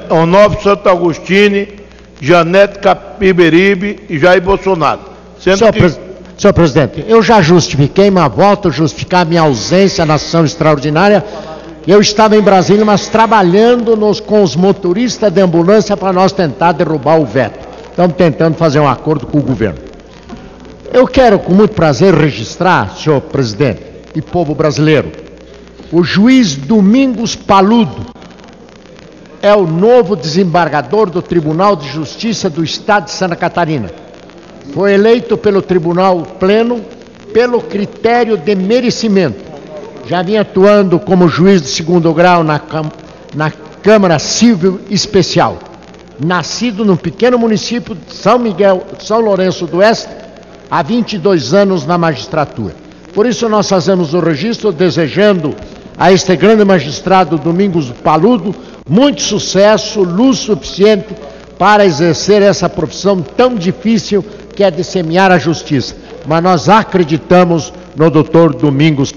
Onofre Santo Agostinho, Janete Capiberibe e Jair Bolsonaro. Senhor presidente, eu já justifiquei, mas volto a justificar minha ausência na sessão extraordinária. Eu estava em Brasília, mas trabalhando com os motoristas de ambulância para nós tentar derrubar o veto. Estamos tentando fazer um acordo com o governo. Eu quero, com muito prazer, registrar, senhor presidente e povo brasileiro, o juiz Domingos Paludo é o novo desembargador do Tribunal de Justiça do Estado de Santa Catarina. Foi eleito pelo Tribunal Pleno pelo critério de merecimento. Já vinha atuando como juiz de segundo grau na Câmara Civil Especial. Nascido num pequeno município de São Lourenço do Oeste, há 22 anos na magistratura. Por isso nós fazemos o registro desejando a este grande magistrado Domingos Paludo muito sucesso, luz suficiente para exercer essa profissão tão difícil que é de semear a justiça. Mas nós acreditamos no doutor Domingos